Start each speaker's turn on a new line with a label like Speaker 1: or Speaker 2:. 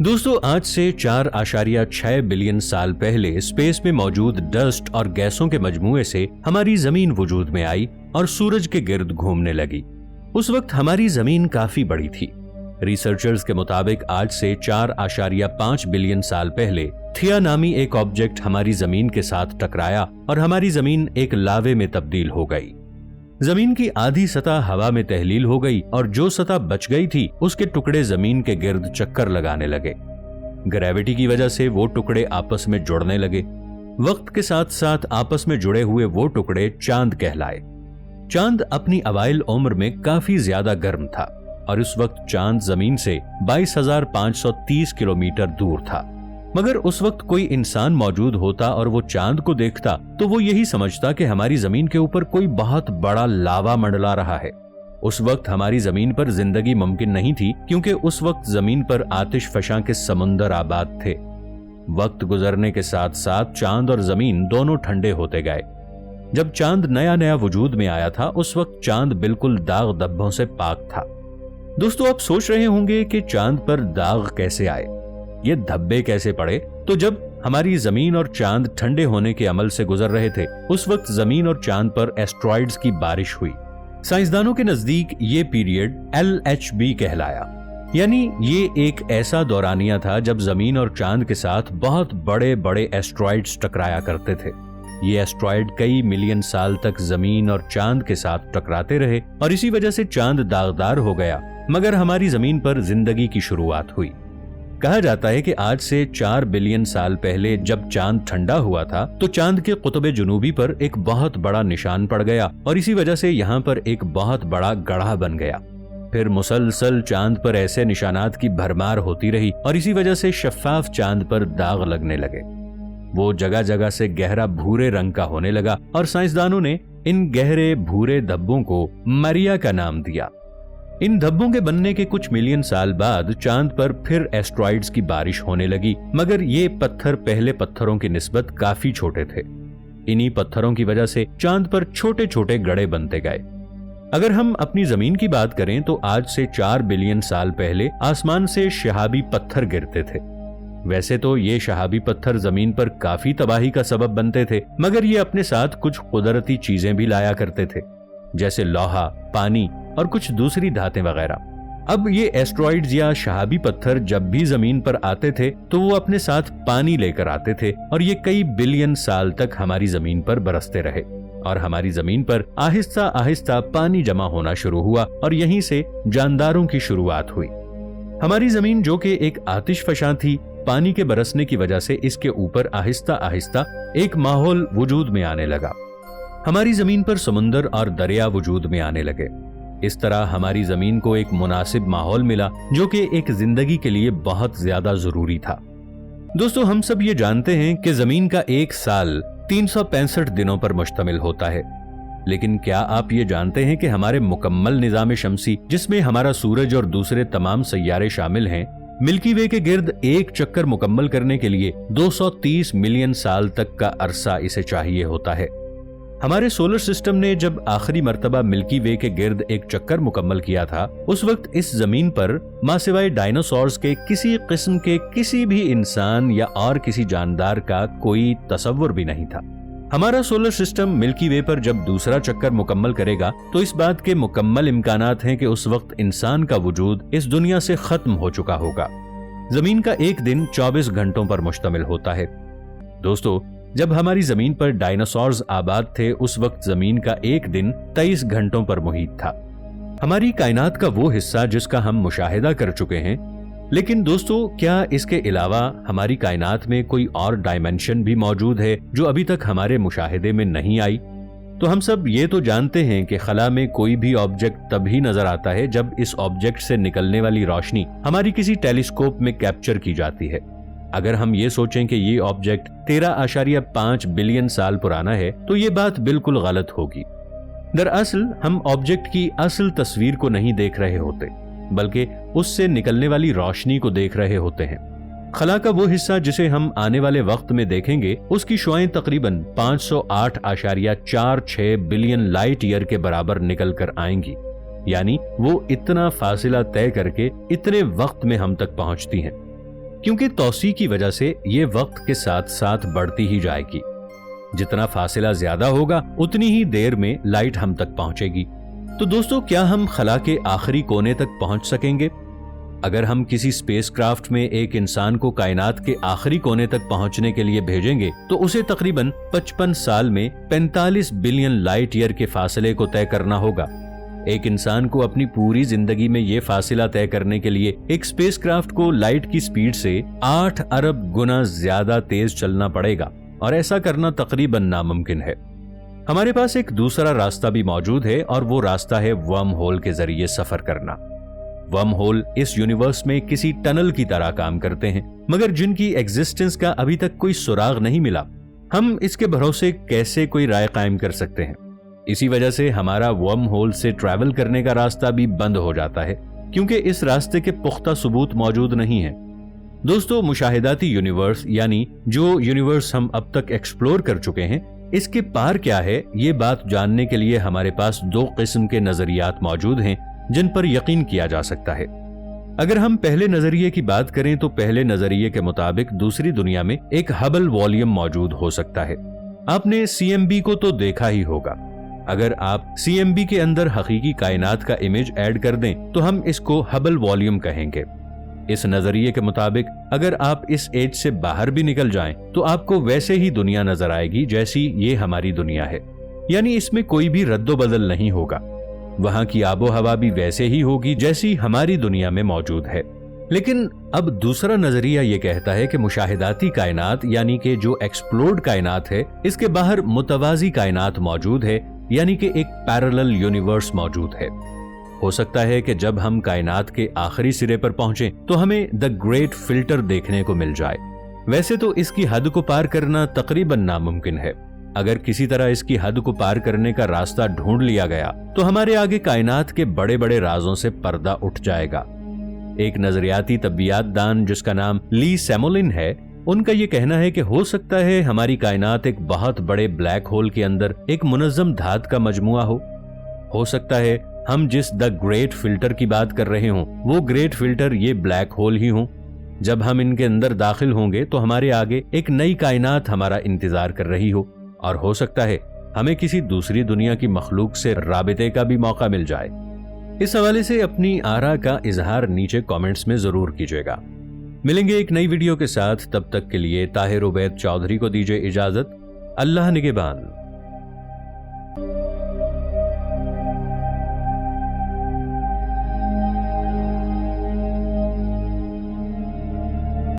Speaker 1: दोस्तों, आज से 4.6 बिलियन साल पहले स्पेस में मौजूद डस्ट और गैसों के मजमूए से हमारी जमीन वजूद में आई और सूरज के गिर्द घूमने लगी। उस वक्त हमारी जमीन काफी बड़ी थी। रिसर्चर्स के मुताबिक आज से 4.5 बिलियन साल पहले थिया नामी एक ऑब्जेक्ट हमारी जमीन के साथ टकराया और हमारी जमीन एक लावे में तब्दील हो गई। जमीन की आधी सतह हवा में तहलील हो गई और जो सतह बच गई थी उसके टुकड़े जमीन के गिर्द चक्कर लगाने लगे। ग्रेविटी की वजह से वो टुकड़े आपस में जुड़ने लगे। वक्त के साथ साथ आपस में जुड़े हुए वो टुकड़े चांद कहलाए। चांद अपनी अवाइल उम्र में काफी ज्यादा गर्म था और उस वक्त चांद जमीन से 22,530 किलोमीटर दूर था। मगर उस वक्त कोई इंसान मौजूद होता और वो चांद को देखता तो वो यही समझता कि हमारी जमीन के ऊपर कोई बहुत बड़ा लावा मंडला रहा है। उस वक्त हमारी जमीन पर जिंदगी मुमकिन नहीं थी क्योंकि उस वक्त जमीन पर आतिश फशां के समुंदर आबाद थे। वक्त गुजरने के साथ साथ चांद और जमीन दोनों ठंडे होते गए। जब चांद नया नया वजूद में आया था उस वक्त चांद बिल्कुल दाग धब्बों से पाक था। दोस्तों, आप सोच रहे होंगे कि चांद पर दाग कैसे आए, ये धब्बे कैसे पड़े। तो जब हमारी जमीन और चांद ठंडे होने के अमल से गुजर रहे थे उस वक्त जमीन और चांद पर एस्ट्रॉइड्स की बारिश हुई। साइंसदानों के नजदीक ये पीरियड LHB कहलाया, यानी ये एक ऐसा दौरानिया था जब जमीन और चांद के साथ बहुत बड़े बड़े एस्ट्रॉइड्स टकराया करते थे। ये एस्ट्रॉइड कई मिलियन साल तक जमीन और चांद के साथ टकराते रहे और इसी वजह से चांद दागदार हो गया, मगर हमारी जमीन पर जिंदगी की शुरुआत हुई। कहा जाता है कि आज से 4 बिलियन साल पहले जब चांद ठंडा हुआ था तो चांद के कुतुब जुनूबी पर एक बहुत बड़ा निशान पड़ गया और इसी वजह से यहाँ पर एक बहुत बड़ा गड्ढा बन गया। फिर मुसलसल चांद पर ऐसे निशानात की भरमार होती रही और इसी वजह से शफाफ चांद पर दाग लगने लगे। वो जगह जगह से गहरा भूरे रंग का होने लगा और साइंसदानों ने इन गहरे भूरे धब्बों को मरिया का नाम दिया। इन धब्बों के बनने के कुछ मिलियन साल बाद चांद पर फिर एस्ट्रॉइड्स की बारिश होने लगी, मगर ये पत्थर पहले पत्थरों की निस्बत काफी छोटे थे। इन्हीं पत्थरों की वजह से चांद पर छोटे छोटे गड्ढे बनते गए। अगर हम अपनी जमीन की बात करें तो आज से 4 बिलियन साल पहले आसमान से शहाबी पत्थर गिरते थे। वैसे तो ये शहाबी पत्थर जमीन पर काफी तबाही का सबब बनते थे, मगर ये अपने साथ कुछ कुदरती चीजें भी लाया करते थे, जैसे लोहा, पानी और कुछ दूसरी धातें वगैरह। अब ये एस्ट्रॉइड्स या शहाबी पत्थर जब भी जमीन पर आते थे तो वो अपने साथ पानी लेकर आते थे और ये कई बिलियन साल तक हमारी जमीन पर बरसते रहे और हमारी जमीन पर आहिस्ता आहिस्ता पानी जमा होना शुरू हुआ और यहीं से जानदारों की शुरुआत हुई। हमारी जमीन जो कि एक आतिश फशां थी, पानी के बरसने की वजह से इसके ऊपर आहिस्ता आहिस्ता एक माहौल वजूद में आने लगा। हमारी जमीन पर समुंदर और दरिया वजूद में आने लगे। इस तरह हमारी जमीन को एक मुनासिब माहौल मिला जो कि एक जिंदगी के लिए बहुत ज्यादा जरूरी था। दोस्तों, हम सब ये जानते हैं कि जमीन का एक साल 365 दिनों पर मुश्तमिल होता है, लेकिन क्या आप ये जानते हैं कि हमारे मुकम्मल निजाम शमसी, जिसमें हमारा सूरज और दूसरे तमाम सैयारे शामिल हैं, मिल्की वे के गिर्द एक चक्कर मुकम्मल करने के लिए 230 मिलियन साल तक का अरसा इसे चाहिए होता है। हमारे सोलर सिस्टम ने जब आखिरी मर्तबा मिल्की वे के गिर्द एक चक्कर मुकम्मल किया था उस वक्त इस जमीन पर मां सिवाय डायनासोर्स के किसी किस्म के किसी भी इंसान या और किसी जानदार का कोई तसव्वुर भी नहीं था। हमारा सोलर सिस्टम मिल्की वे पर जब दूसरा चक्कर मुकम्मल करेगा तो इस बात के मुकम्मल इम्कानात हैं कि उस वक्त इंसान का वजूद इस दुनिया से खत्म हो चुका होगा। जमीन का एक दिन 24 घंटों पर मुश्तमिल होता है। दोस्तों, जब हमारी जमीन पर डायनासोर्स आबाद थे उस वक्त जमीन का एक दिन 23 घंटों पर मुहित था। हमारी कायनात का वो हिस्सा जिसका हम मुशाहिदा कर चुके हैं, लेकिन दोस्तों, क्या इसके अलावा हमारी कायनात में कोई और डायमेंशन भी मौजूद है जो अभी तक हमारे मुशाहिदे में नहीं आई? तो हम सब ये तो जानते हैं कि खला में कोई भी ऑब्जेक्ट तभी नजर आता है जब इस ऑब्जेक्ट से निकलने वाली रोशनी हमारी किसी टेलीस्कोप में कैप्चर की जाती है। अगर हम ये सोचें कि ये ऑब्जेक्ट 13.5 बिलियन साल पुराना है तो ये बात बिल्कुल गलत होगी। दरअसल हम ऑब्जेक्ट की असल तस्वीर को नहीं देख रहे होते, बल्कि उससे निकलने वाली रोशनी को देख रहे होते हैं। खला का वो हिस्सा जिसे हम आने वाले वक्त में देखेंगे उसकी शुआएं तकरीबन 508.46 बिलियन लाइट ईयर के बराबर निकल कर आएंगी, यानी वो इतना फासिला तय करके इतने वक्त में हम तक पहुंचती हैं। क्योंकि तौसी की वजह से ये वक्त के साथ साथ बढ़ती ही जाएगी। जितना फासला ज्यादा होगा उतनी ही देर में लाइट हम तक पहुंचेगी। तो दोस्तों, क्या हम खला के आखिरी कोने तक पहुंच सकेंगे? अगर हम किसी स्पेसक्राफ्ट में एक इंसान को कायनात के आखिरी कोने तक पहुंचने के लिए भेजेंगे तो उसे तकरीबन 55 साल में 45 बिलियन लाइट ईयर के फासले को तय करना होगा। एक इंसान को अपनी पूरी जिंदगी में यह फासला तय करने के लिए एक स्पेसक्राफ्ट को लाइट की स्पीड से 8 अरब गुना ज्यादा तेज चलना पड़ेगा, और ऐसा करना तकरीबन नामुमकिन है। हमारे पास एक दूसरा रास्ता भी मौजूद है, और वो रास्ता है वर्म होल के जरिए सफर करना। वर्म होल इस यूनिवर्स में किसी टनल की तरह काम करते हैं, मगर जिनकी एग्जिस्टेंस का अभी तक कोई सुराग नहीं मिला। हम इसके भरोसे कैसे कोई राय कायम कर सकते हैं? इसी वजह से हमारा वर्म होल से ट्रैवल करने का रास्ता भी बंद हो जाता है, क्योंकि इस रास्ते के पुख्ता सबूत मौजूद नहीं है। दोस्तों, मुशाहिदाती यूनिवर्स यानी जो यूनिवर्स हम अब तक एक्सप्लोर कर चुके हैं, इसके पार क्या है, ये बात जानने के लिए हमारे पास 2 किस्म के नजरियात मौजूद हैं जिन पर यकीन किया जा सकता है। अगर हम पहले नजरिए की बात करें तो पहले नजरिए के मुताबिक दूसरी दुनिया में एक हबल वॉल्यूम मौजूद हो सकता है। आपने CMB को तो देखा ही होगा। अगर आप CMB के अंदर हकीकी कायनात का इमेज ऐड कर दें तो हम इसको हबल वॉल्यूम कहेंगे। इस नजरिए के मुताबिक अगर आप इस एज से बाहर भी निकल जाएं तो आपको वैसे ही दुनिया नजर आएगी जैसी ये हमारी दुनिया है, यानी इसमें कोई भी रद्दोबदल नहीं होगा। वहां की आबो हवा भी वैसे ही होगी जैसी हमारी दुनिया में मौजूद है। लेकिन अब दूसरा नजरिया ये कहता है कि मुशाहिदाती कायनात यानी कि जो एक्सप्लोर्ड कायनात है, इसके बाहर मुतवाजी कायनात मौजूद है, यानी कि एक पैरेलल यूनिवर्स मौजूद है। हो सकता है कि जब हम कायनात के आखिरी सिरे पर पहुंचें तो हमें द ग्रेट फिल्टर देखने को मिल जाए। वैसे तो इसकी हद को पार करना तकरीबन नामुमकिन है। अगर किसी तरह इसकी हद को पार करने का रास्ता ढूंढ लिया गया तो हमारे आगे कायनात के बड़े बड़े राजों से पर्दा उठ जाएगा। एक नजरियाती तबियात दान जिसका नाम ली सैमोलिन है, उनका यह कहना है कि हो सकता है हमारी कायनात एक बहुत बड़े ब्लैक होल के अंदर एक मुनज़्ज़म धात का मजमुआ हो सकता है हम जिस द ग्रेट फिल्टर की बात कर रहे हों वो ग्रेट फिल्टर ये ब्लैक होल ही हों। जब हम इनके अंदर दाखिल होंगे तो हमारे आगे एक नई कायनात हमारा इंतजार कर रही हो, और हो सकता है हमें किसी दूसरी दुनिया की मखलूक से राबिते का भी मौका मिल जाए। इस हवाले से अपनी आरा का इजहार नीचे कमेंट्स में जरूर कीजिएगा। मिलेंगे एक नई वीडियो के साथ, तब तक के लिए ताहिर उबैद चौधरी को दीजिए इजाजत। अल्लाह निगहबान।